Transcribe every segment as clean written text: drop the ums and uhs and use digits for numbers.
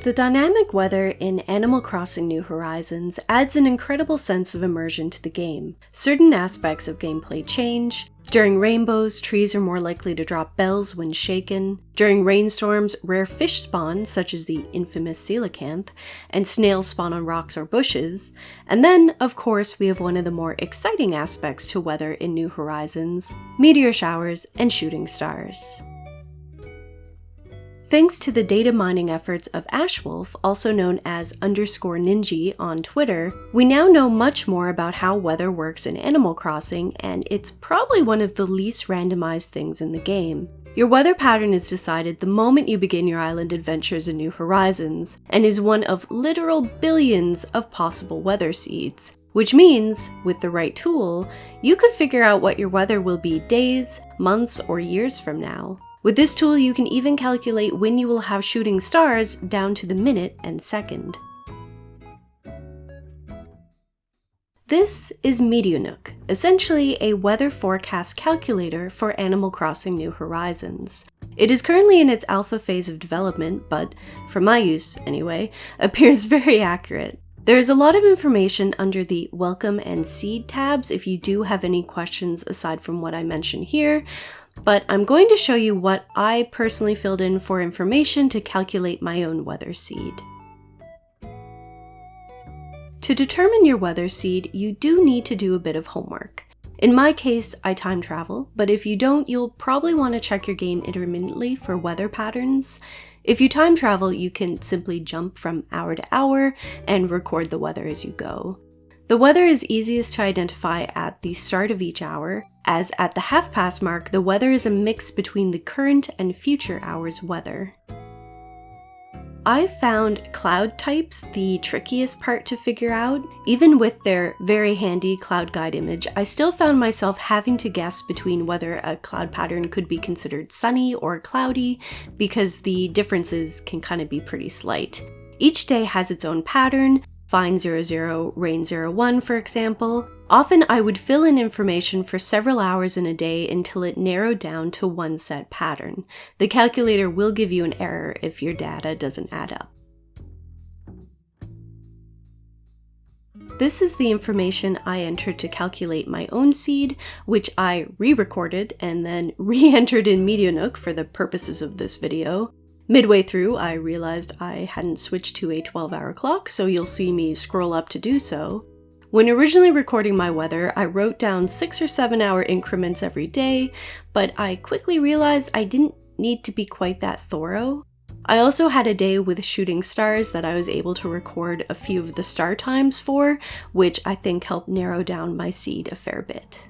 The dynamic weather in Animal Crossing: New Horizons adds an incredible sense of immersion to the game. Certain aspects of gameplay change. During rainbows, trees are more likely to drop bells when shaken. During rainstorms, rare fish spawn, such as the infamous coelacanth, and snails spawn on rocks or bushes. And then, of course, we have one of the more exciting aspects to weather in New Horizons: meteor showers and shooting stars. Thanks to the data mining efforts of Ashwolf, also known as _Ninja on Twitter, we now know much more about how weather works in Animal Crossing, and it's probably one of the least randomized things in the game. Your weather pattern is decided the moment you begin your island adventures in New Horizons, and is one of literal billions of possible weather seeds. Which means, with the right tool, you could figure out what your weather will be days, months, or years from now. With this tool, you can even calculate when you will have shooting stars down to the minute and second. This is MeteoNook, essentially a weather forecast calculator for Animal Crossing: New Horizons. It is currently in its alpha phase of development, but, for my use anyway, appears very accurate. There is a lot of information under the Welcome and Seed tabs if you do have any questions aside from what I mentioned here, but I'm going to show you what I personally filled in for information to calculate my own weather seed. To determine your weather seed, you do need to do a bit of homework. In my case, I time travel, but if you don't, you'll probably want to check your game intermittently for weather patterns. If you time travel, you can simply jump from hour to hour and record the weather as you go. The weather is easiest to identify at the start of each hour, as at the half-past mark, the weather is a mix between the current and future hour's weather. I found cloud types the trickiest part to figure out. Even with their very handy cloud guide image, I still found myself having to guess between whether a cloud pattern could be considered sunny or cloudy, because the differences can kind of be pretty slight. Each day has its own pattern. Fine 00, rain 01, for example. Often I would fill in information for several hours in a day until it narrowed down to one set pattern. The calculator will give you an error if your data doesn't add up. This is the information I entered to calculate my own seed, which I re-recorded and then re-entered in MeteoNook for the purposes of this video. Midway through, I realized I hadn't switched to a 12-hour clock, so you'll see me scroll up to do so. When originally recording my weather, I wrote down 6 or 7 hour increments every day, but I quickly realized I didn't need to be quite that thorough. I also had a day with shooting stars that I was able to record a few of the star times for, which I think helped narrow down my seed a fair bit.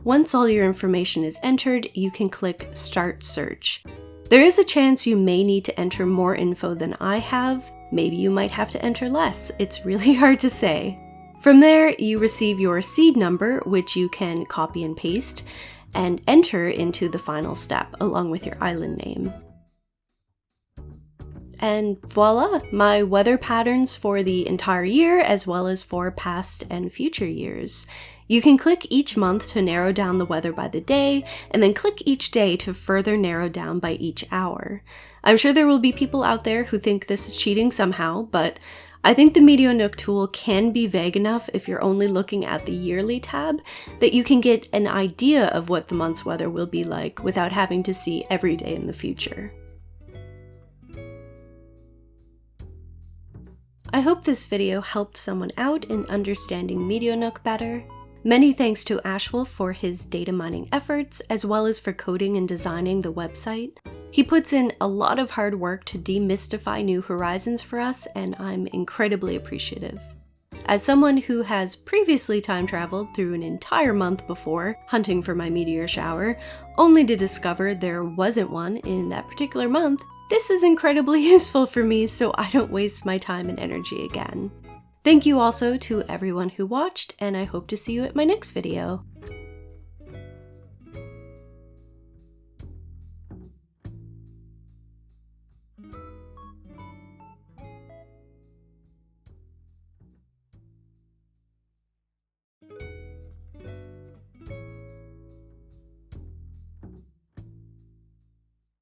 Once all your information is entered, you can click Start Search. There is a chance you may need to enter more info than I have. Maybe you might have to enter less. It's really hard to say. From there, you receive your seed number, which you can copy and paste, and enter into the final step, along with your island name. And voila, my weather patterns for the entire year, as well as for past and future years. You can click each month to narrow down the weather by the day, and then click each day to further narrow down by each hour. I'm sure there will be people out there who think this is cheating somehow, but I think the MeteoNook tool can be vague enough if you're only looking at the yearly tab that you can get an idea of what the month's weather will be like without having to see every day in the future. I hope this video helped someone out in understanding MeteoNook better. Many thanks to Ashwolf for his data mining efforts, as well as for coding and designing the website. He puts in a lot of hard work to demystify New Horizons for us, and I'm incredibly appreciative. As someone who has previously time traveled through an entire month before, hunting for my meteor shower, only to discover there wasn't one in that particular month, this is incredibly useful for me so I don't waste my time and energy again. Thank you also to everyone who watched, and I hope to see you at my next video.